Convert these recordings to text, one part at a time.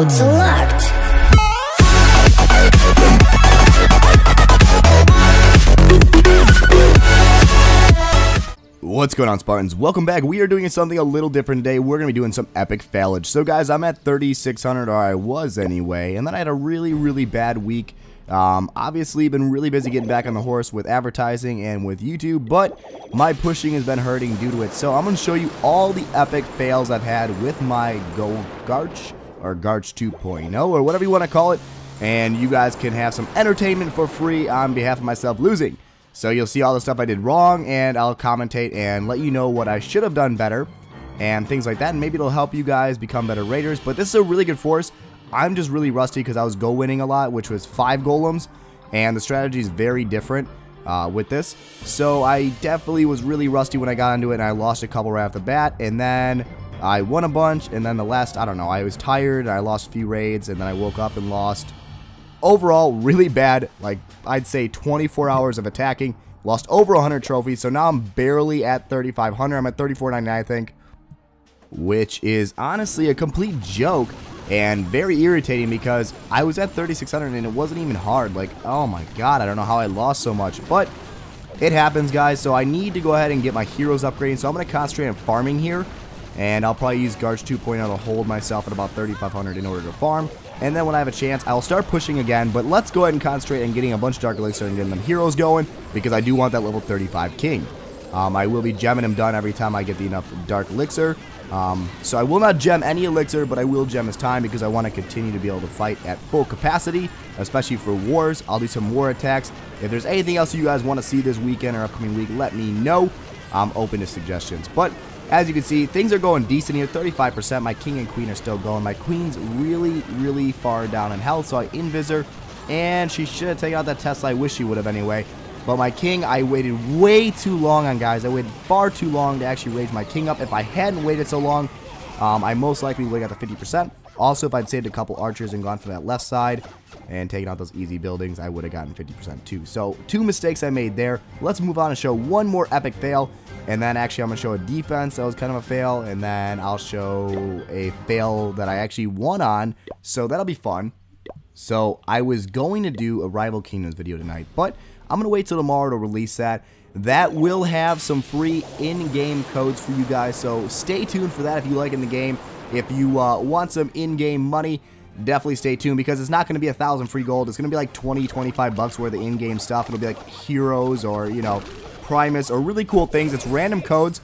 Mode select. What's going on, Spartans? Welcome back. We are doing something a little different today. We're going to be doing some epic failage. So guys, I'm at 3,600, or I was anyway, and then I had a really bad week. Obviously been really busy getting back on the horse with advertising and with YouTube, but my pushing has been hurting due to it. So I'm going to show you all the epic fails I've had with my Garch, or Garch 2.0, or whatever you want to call it, and you guys can have some entertainment for free on behalf of myself losing. So you'll see all the stuff I did wrong, and I'll commentate and let you know what I should have done better and things like that, and maybe it'll help you guys become better raiders. But this is a really good force. I'm just really rusty because I was go winning a lot, which was 5 golems, and the strategy is very different with this. So I definitely was really rusty when I got into it, and I lost a couple right off the bat, and then I won a bunch, and then the last, I don't know, I was tired, I lost a few raids, and then I woke up and lost. Overall, really bad, like I'd say 24 hours of attacking, lost over 100 trophies, so now I'm barely at 3,500, I'm at 3,499 I think, which is honestly a complete joke and very irritating because I was at 3,600 and it wasn't even hard. Like, oh my god, I don't know how I lost so much, but it happens, guys. So I need to go ahead and get my heroes upgraded, so I'm going to concentrate on farming here, and I'll probably use Garch 2.0 to hold myself at about 3,500 in order to farm. And then when I have a chance, I'll start pushing again. But let's go ahead and concentrate on getting a bunch of Dark Elixir and getting them heroes going, because I do want that level 35 king. I will be gemming him done every time I get the enough Dark Elixir. So I will not gem any Elixir, but I will gem his time because I want to continue to be able to fight at full capacity, especially for wars. I'll do some war attacks. If there's anything else you guys want to see this weekend or upcoming week, let me know. I'm open to suggestions. But as you can see, things are going decent here, 35%. My king and queen are still going. My queen's really far down in health, so I invis her, and she should have taken out that Tesla. I wish she would have anyway. But my king, I waited way too long on, guys. I waited far too long to actually raise my king up. If I hadn't waited so long, I most likely would have got the 50%. Also, if I'd saved a couple archers and gone for that left side and taken out those easy buildings, I would have gotten 50% too. So 2 mistakes I made there. Let's move on and show one more epic fail. And then actually I'm going to show a defense that was kind of a fail. And then I'll show a fail that I actually won on. So that'll be fun. So I was going to do a Rival Kingdoms video tonight, but I'm going to wait till tomorrow to release that. That will have some free in-game codes for you guys, so stay tuned for that if you like in the game. If you want some in-game money, definitely stay tuned, because it's not going to be 1,000 free gold. It's going to be like 20, 25 bucks worth of in-game stuff. It'll be like heroes or, you know, Primus or really cool things. It's random codes,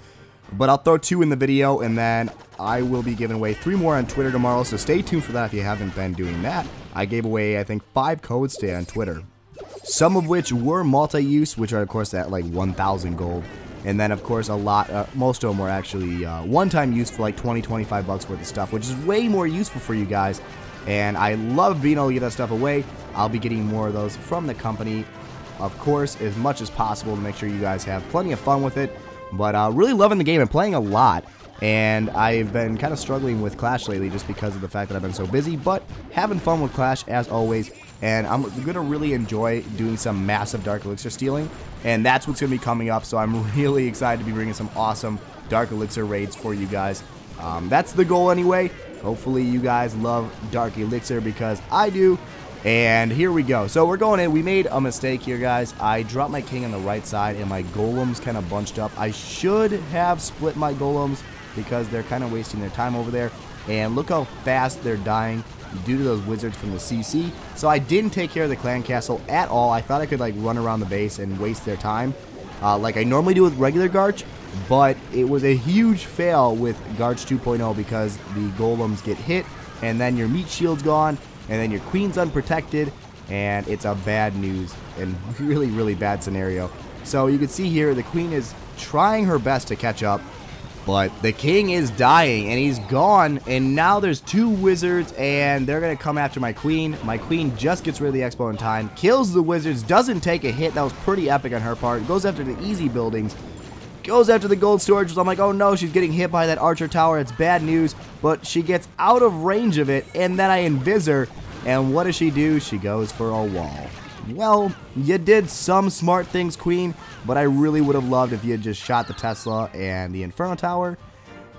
but I'll throw 2 in the video, and then I will be giving away 3 more on Twitter tomorrow, so stay tuned for that if you haven't been doing that. I gave away, I think, 5 codes today on Twitter. Some of which were multi-use, which are of course at like 1,000 gold, and then of course a lot, most of them were actually one-time use for like 20, 25 bucks worth of stuff, which is way more useful for you guys, and I love being able to get that stuff away. I'll be getting more of those from the company, of course, as much as possible to make sure you guys have plenty of fun with it. But really loving the game and playing a lot, and I've been kind of struggling with Clash lately just because of the fact that I've been so busy, but having fun with Clash as always. And I'm going to really enjoy doing some massive Dark Elixir stealing, and that's what's going to be coming up, so I'm really excited to be bringing some awesome Dark Elixir raids for you guys. That's the goal anyway. Hopefully you guys love Dark Elixir, because I do. And here we go. So we're going in. We made a mistake here, guys. I dropped my king on the right side, and my golems kind of bunched up. I should have split my golems because they're kind of wasting their time over there. And look how fast they're dying due to those wizards from the CC. So I didn't take care of the clan castle at all. I thought I could like run around the base and waste their time like I normally do with regular Garch, but it was a huge fail with Garch 2.0 because the golems get hit, and then your meat shield's gone, and then your queen's unprotected, and it's a bad news and really bad scenario. So you can see here the queen is trying her best to catch up, but the king is dying, and he's gone, and now there's 2 wizards, and they're going to come after my queen. My queen just gets rid of the expo in time, kills the wizards, doesn't take a hit. That was pretty epic on her part. Goes after the easy buildings, goes after the gold storage. So I'm like, oh no, she's getting hit by that archer tower. It's bad news, but she gets out of range of it, and then I invis her, and what does she do? She goes for a wall. Well, you did some smart things, Queen, but I really would have loved if you had just shot the Tesla and the Inferno Tower.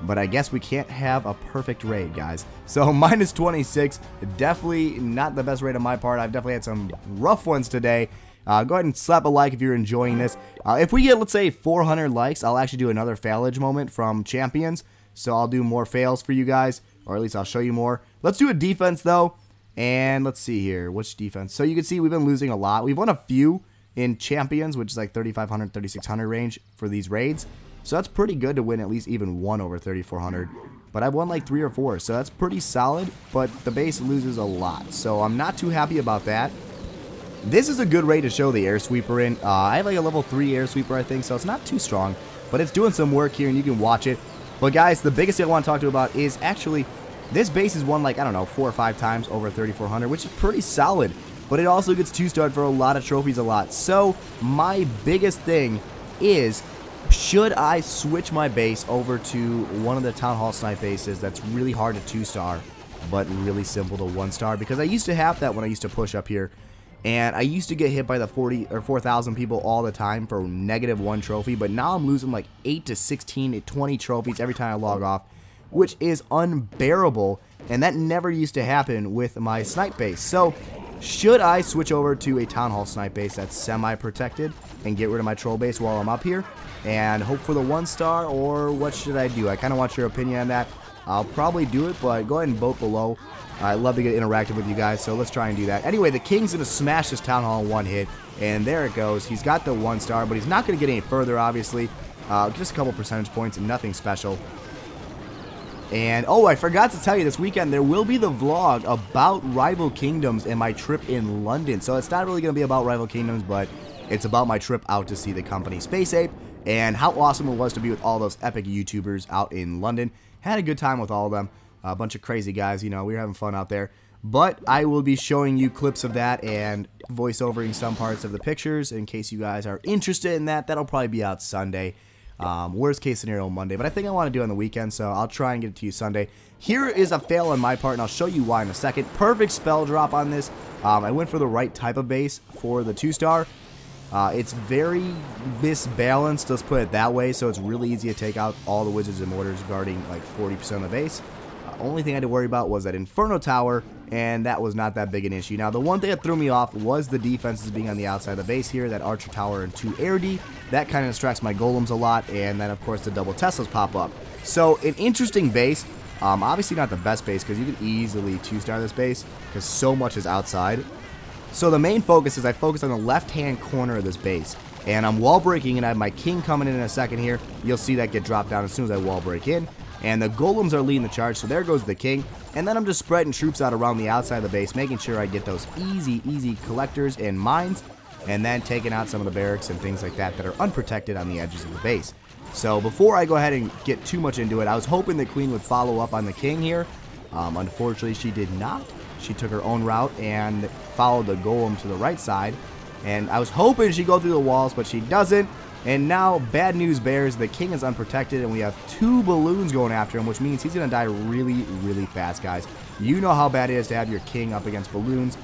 but I guess we can't have a perfect raid, guys. So minus 26, definitely not the best raid on my part. I've definitely had some rough ones today. Go ahead and slap a like if you're enjoying this. If we get, let's say, 400 likes, I'll actually do another failage moment from Champions. So I'll do more fails for you guys, or at least I'll show you more. Let's do a defense, though. And let's see here. Which defense? So you can see we've been losing a lot. We've won a few in Champions, which is like 3,500, 3,600 range for these raids. So that's pretty good to win at least even one over 3,400. But I've won like 3 or 4, so that's pretty solid. But the base loses a lot, so I'm not too happy about that. This is a good raid to show the air sweeper in. I have like a level 3 air sweeper, I think, so it's not too strong. But it's doing some work here, and you can watch it. But guys, the biggest thing I want to talk to you about is actually this base is won like, I don't know, 4 or 5 times over 3,400, which is pretty solid. But it also gets 2-starred for a lot of trophies a lot. So my biggest thing is, should I switch my base over to one of the Town Hall snipe bases that's really hard to 2-star, but really simple to 1-star? Because I used to have that when I used to push up here. And I used to get hit by the 40 or 4,000 people all the time for -1 trophy. But now I'm losing like 8 to 16 to 20 trophies every time I log off, which is unbearable. And that never used to happen with my snipe base. So should I switch over to a Town Hall snipe base that's semi-protected and get rid of my troll base while I'm up here and hope for the 1-star, or what should I do? I kind of want your opinion on that. I'll probably do it, but go ahead and vote below. I love to get interactive with you guys, so let's try and do that. Anyway, the King's going to smash this Town Hall in 1 hit, and there it goes. He's got the 1-star, but he's not going to get any further, obviously. Just a couple percentage points and nothing special. And, oh, I forgot to tell you, this weekend there will be the vlog about Rival Kingdoms and my trip in London. So it's not really going to be about Rival Kingdoms, but it's about my trip out to see the company Space Ape and how awesome it was to be with all those epic YouTubers out in London. Had a good time with all of them. A bunch of crazy guys, you know, we were having fun out there. But I will be showing you clips of that and voiceovering some parts of the pictures in case you guys are interested in that. That'll probably be out Sunday. Worst case scenario Monday, but I think I want to do it on the weekend, so I'll try and get it to you Sunday. Here is a fail on my part, and I'll show you why in a second. Perfect spell drop on this. I went for the right type of base for the 2-star. It's very misbalanced, let's put it that way, so it's really easy to take out all the wizards and mortars guarding like 40% of the base. Only thing I had to worry about was that Inferno Tower, and that was not that big an issue. Now, the one thing that threw me off was the defenses being on the outside of the base here, that Archer Tower and 2 Air D. That kind of distracts my golems a lot, and then, of course, the double Teslas pop up. So, an interesting base. Obviously not the best base, because you can easily 2-star this base, because so much is outside. So, the main focus is I focus on the left-hand corner of this base. And I'm wall breaking, and I have my King coming in a second here. You'll see that get dropped down as soon as I wall break in. And the golems are leading the charge, so there goes the King. And then I'm just spreading troops out around the outside of the base, making sure I get those easy collectors and mines, and then taking out some of the barracks and things like that that are unprotected on the edges of the base. So before I go ahead and get too much into it, I was hoping the Queen would follow up on the King here. Unfortunately, she did not. She took her own route and followed the golem to the right side. And I was hoping she'd go through the walls, but she doesn't. And now, bad news bears, the King is unprotected, and we have 2 balloons going after him, which means he's going to die really fast, guys. You know how bad it is to have your King up against balloons,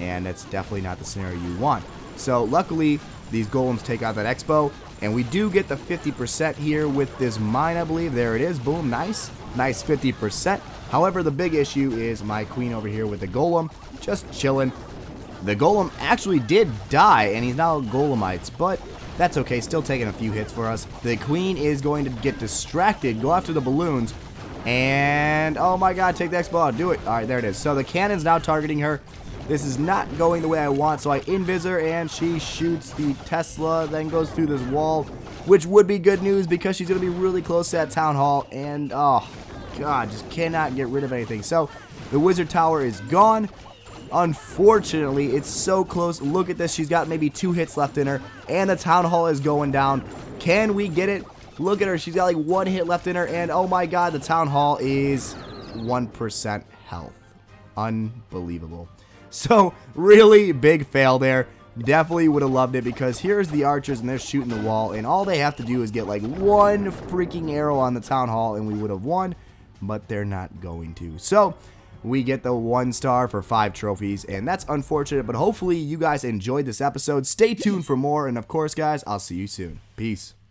and that's definitely not the scenario you want. So, luckily, these golems take out that Expo, and we do get the 50% here with this mine, I believe. There it is. Boom. Nice. Nice 50%. However, the big issue is my Queen over here with the golem, just chilling. The golem actually did die, and he's now golemites, but that's okay, still taking a few hits for us. The Queen is going to get distracted, go after the balloons, and oh my god, take the Expo out, do it. Alright, there it is. So the cannon's now targeting her. This is not going the way I want, so I invis her, and she shoots the Tesla, then goes through this wall, which would be good news because she's going to be really close to that Town Hall, and oh god, just cannot get rid of anything. So the Wizard Tower is gone. Unfortunately, it's so close. Look at this. She's got maybe 2 hits left in her, and the Town Hall is going down. Can we get it? Look at her. She's got like 1 hit left in her, and oh my god, the Town Hall is 1% health. Unbelievable. So, really big fail there. Definitely would have loved it, because here's the archers, and they're shooting the wall, and all they have to do is get like 1 freaking arrow on the Town Hall, and we would have won, but they're not going to. So, we get the 1-star for 5 trophies, and that's unfortunate, but hopefully you guys enjoyed this episode. Stay tuned for more, and of course, guys, I'll see you soon. Peace.